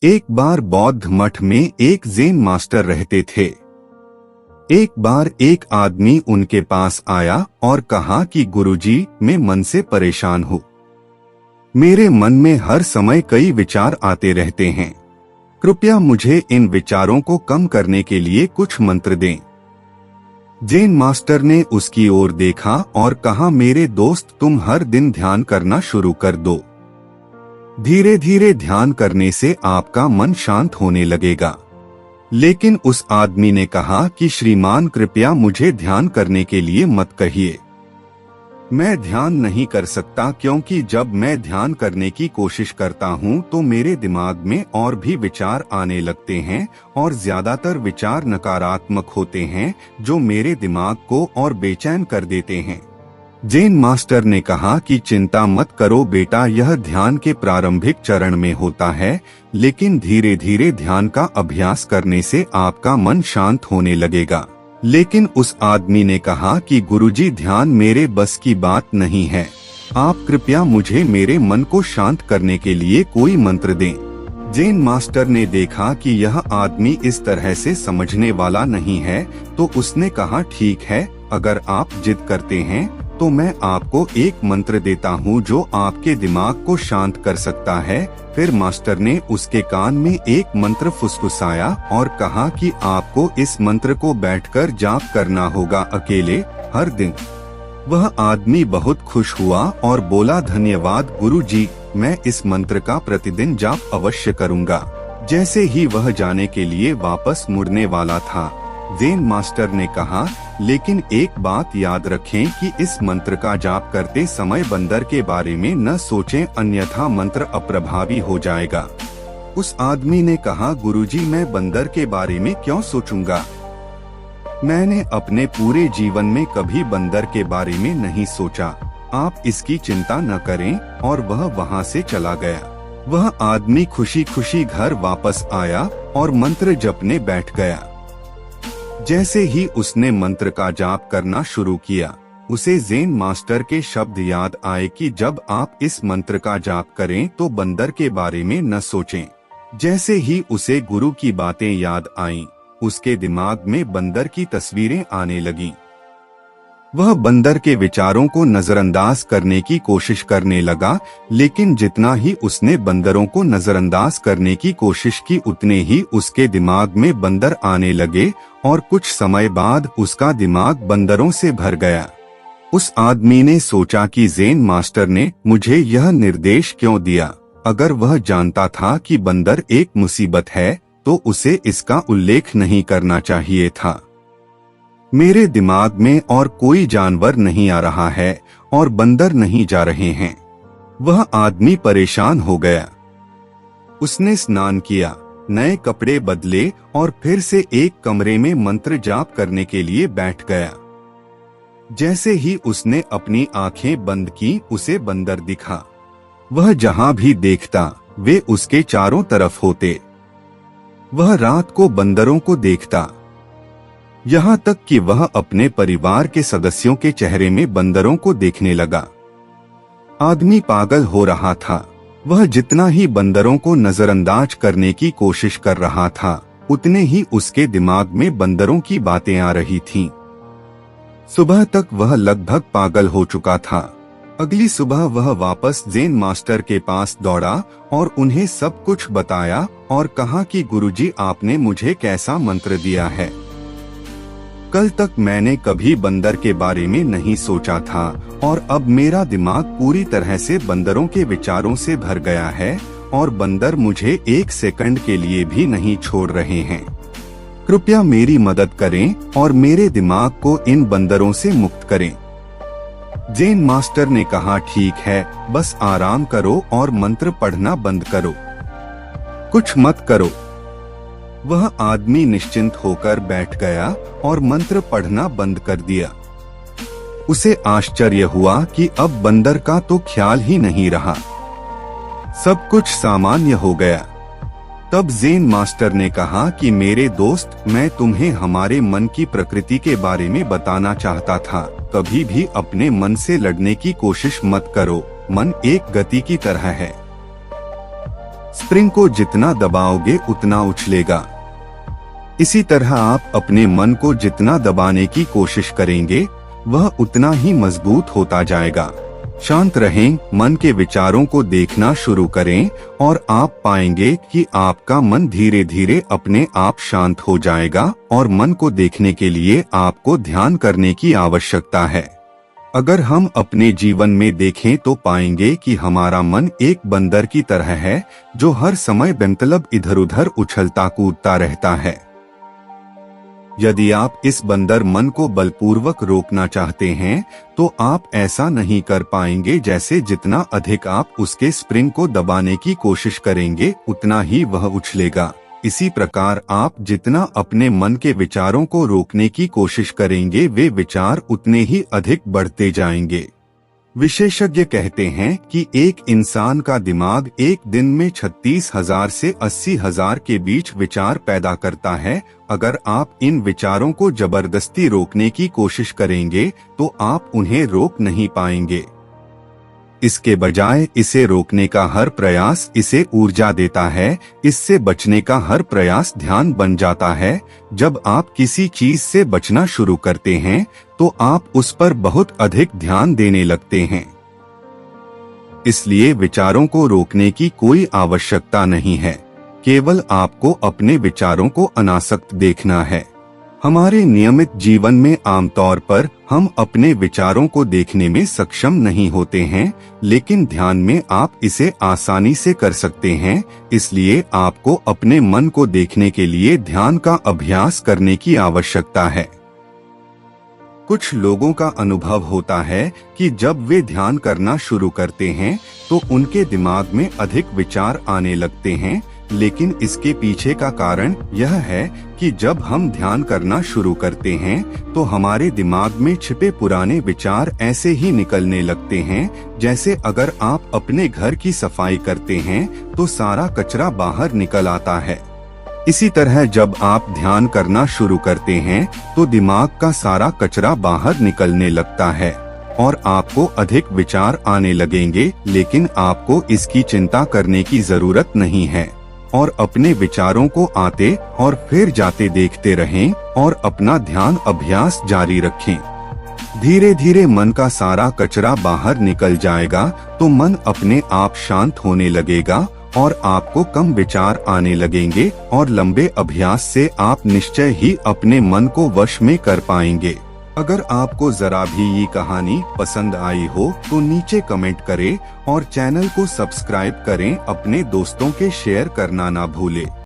एक बार बौद्ध मठ में एक ज़ेन मास्टर रहते थे। एक बार एक आदमी उनके पास आया और कहा कि गुरुजी, मैं मन से परेशान हूँ। मेरे मन में हर समय कई विचार आते रहते हैं। कृपया मुझे इन विचारों को कम करने के लिए कुछ मंत्र दें। ज़ेन मास्टर ने उसकी ओर देखा और कहा, मेरे दोस्त, तुम हर दिन ध्यान करना शुरू कर दो। धीरे धीरे ध्यान करने से आपका मन शांत होने लगेगा। लेकिन उस आदमी ने कहा कि श्रीमान, कृपया मुझे ध्यान करने के लिए मत कहिए। मैं ध्यान नहीं कर सकता क्योंकि जब मैं ध्यान करने की कोशिश करता हूँ तो मेरे दिमाग में और भी विचार आने लगते हैं और ज्यादातर विचार नकारात्मक होते हैं जो मेरे दिमाग को और बेचैन कर देते हैं। ज़ेन मास्टर ने कहा कि चिंता मत करो बेटा, यह ध्यान के प्रारंभिक चरण में होता है, लेकिन धीरे धीरे ध्यान का अभ्यास करने से आपका मन शांत होने लगेगा। लेकिन उस आदमी ने कहा कि गुरुजी, ध्यान मेरे बस की बात नहीं है। आप कृपया मुझे मेरे मन को शांत करने के लिए कोई मंत्र दें। ज़ेन मास्टर ने देखा कि यह आदमी इस तरह से समझने वाला नहीं है, तो उसने कहा, ठीक है, अगर आप जिद करते हैं तो मैं आपको एक मंत्र देता हूँ जो आपके दिमाग को शांत कर सकता है। फिर मास्टर ने उसके कान में एक मंत्र फुसफुसाया और कहा कि आपको इस मंत्र को बैठकर जाप करना होगा, अकेले, हर दिन। वह आदमी बहुत खुश हुआ और बोला, धन्यवाद गुरुजी, मैं इस मंत्र का प्रतिदिन जाप अवश्य करूँगा। जैसे ही वह जाने के लिए वापस मुड़ने वाला था, ज़ेन मास्टर ने कहा, लेकिन एक बात याद रखें कि इस मंत्र का जाप करते समय बंदर के बारे में न सोचें, अन्यथा मंत्र अप्रभावी हो जाएगा। उस आदमी ने कहा, गुरुजी, मैं बंदर के बारे में क्यों सोचूंगा? मैंने अपने पूरे जीवन में कभी बंदर के बारे में नहीं सोचा। आप इसकी चिंता न करें। और वह वहाँ से चला गया। वह आदमी खुशी खुशी घर वापस आया और मंत्र जपने बैठ गया। जैसे ही उसने मंत्र का जाप करना शुरू किया, उसे ज़ेन मास्टर के शब्द याद आए कि जब आप इस मंत्र का जाप करें तो बंदर के बारे में न सोचें। जैसे ही उसे गुरु की बातें याद आईं, उसके दिमाग में बंदर की तस्वीरें आने लगीं। वह बंदर के विचारों को नजरअंदाज करने की कोशिश करने लगा, लेकिन जितना ही उसने बंदरों को नजरअंदाज करने की कोशिश की, उतने ही उसके दिमाग में बंदर आने लगे और कुछ समय बाद उसका दिमाग बंदरों से भर गया। उस आदमी ने सोचा कि ज़ेन मास्टर ने मुझे यह निर्देश क्यों दिया? अगर वह जानता था कि बंदर एक मुसीबत है तो उसे इसका उल्लेख नहीं करना चाहिए था। मेरे दिमाग में और कोई जानवर नहीं आ रहा है और बंदर नहीं जा रहे हैं। वह आदमी परेशान हो गया। उसने स्नान किया, नए कपड़े बदले और फिर से एक कमरे में मंत्र जाप करने के लिए बैठ गया। जैसे ही उसने अपनी आंखें बंद की, उसे बंदर दिखा। वह जहां भी देखता, वे उसके चारों तरफ होते। वह रात को बंदरों को देखता, यहाँ तक कि वह अपने परिवार के सदस्यों के चेहरे में बंदरों को देखने लगा। आदमी पागल हो रहा था। वह जितना ही बंदरों को नजरअंदाज करने की कोशिश कर रहा था, उतने ही उसके दिमाग में बंदरों की बातें आ रही थीं। सुबह तक वह लगभग पागल हो चुका था। अगली सुबह वह वापस ज़ेन मास्टर के पास दौड़ा और उन्हें सब कुछ बताया और कहा कि गुरुजी, आपने मुझे कैसा मंत्र दिया है। कल तक मैंने कभी बंदर के बारे में नहीं सोचा था और अब मेरा दिमाग पूरी तरह से बंदरों के विचारों से भर गया है और बंदर मुझे एक सेकंड के लिए भी नहीं छोड़ रहे हैं। कृपया मेरी मदद करें और मेरे दिमाग को इन बंदरों से मुक्त करें। ज़ेन मास्टर ने कहा, ठीक है, बस आराम करो और मंत्र पढ़ना बंद करो, कुछ मत करो। वह आदमी निश्चिंत होकर बैठ गया और मंत्र पढ़ना बंद कर दिया। उसे आश्चर्य हुआ कि अब बंदर का तो ख्याल ही नहीं रहा। सब कुछ सामान्य हो गया। तब ज़ेन मास्टर ने कहा कि मेरे दोस्त, मैं तुम्हें हमारे मन की प्रकृति के बारे में बताना चाहता था। कभी भी अपने मन से लड़ने की कोशिश मत करो। मन एक गति की तरह है। स्प्रिंग को जितना दबाओगे उतना उछलेगा। इसी तरह आप अपने मन को जितना दबाने की कोशिश करेंगे वह उतना ही मजबूत होता जाएगा। शांत रहें, मन के विचारों को देखना शुरू करें और आप पाएंगे कि आपका मन धीरे धीरे अपने आप शांत हो जाएगा और मन को देखने के लिए आपको ध्यान करने की आवश्यकता है। अगर हम अपने जीवन में देखें तो पाएंगे कि हमारा मन एक बंदर की तरह है जो हर समय बेमतलब इधर उधर उछलता कूदता रहता है। यदि आप इस बंदर मन को बलपूर्वक रोकना चाहते हैं तो आप ऐसा नहीं कर पाएंगे। जैसे जितना अधिक आप उसके स्प्रिंग को दबाने की कोशिश करेंगे उतना ही वह उछलेगा। इसी प्रकार आप जितना अपने मन के विचारों को रोकने की कोशिश करेंगे वे विचार उतने ही अधिक बढ़ते जाएंगे। विशेषज्ञ कहते हैं कि एक इंसान का दिमाग एक दिन में 36,000 से 80,000 के बीच विचार पैदा करता है। अगर आप इन विचारों को जबरदस्ती रोकने की कोशिश करेंगे तो आप उन्हें रोक नहीं पाएंगे। इसके बजाय इसे रोकने का हर प्रयास इसे ऊर्जा देता है। इससे बचने का हर प्रयास ध्यान बन जाता है। जब आप किसी चीज से बचना शुरू करते हैं तो आप उस पर बहुत अधिक ध्यान देने लगते हैं। इसलिए विचारों को रोकने की कोई आवश्यकता नहीं है, केवल आपको अपने विचारों को अनासक्त देखना है। हमारे नियमित जीवन में आमतौर पर हम अपने विचारों को देखने में सक्षम नहीं होते हैं, लेकिन ध्यान में आप इसे आसानी से कर सकते हैं। इसलिए आपको अपने मन को देखने के लिए ध्यान का अभ्यास करने की आवश्यकता है। कुछ लोगों का अनुभव होता है कि जब वे ध्यान करना शुरू करते हैं तो उनके दिमाग में अधिक विचार आने लगते हैं, लेकिन इसके पीछे का कारण यह है कि जब हम ध्यान करना शुरू करते हैं तो हमारे दिमाग में छिपे पुराने विचार ऐसे ही निकलने लगते हैं जैसे अगर आप अपने घर की सफाई करते हैं तो सारा कचरा बाहर निकल आता है। इसी तरह जब आप ध्यान करना शुरू करते हैं तो दिमाग का सारा कचरा बाहर निकलने लगता है और आपको अधिक विचार आने लगेंगे, लेकिन आपको इसकी चिंता करने की जरूरत नहीं है और अपने विचारों को आते और फिर जाते देखते रहें और अपना ध्यान अभ्यास जारी रखें। धीरे धीरे मन का सारा कचरा बाहर निकल जाएगा तो मन अपने आप शांत होने लगेगा और आपको कम विचार आने लगेंगे और लंबे अभ्यास से आप निश्चय ही अपने मन को वश में कर पाएंगे। अगर आपको जरा भी ये कहानी पसंद आई हो तो नीचे कमेंट करें और चैनल को सब्सक्राइब करें। अपने दोस्तों के शेयर करना ना भूलें।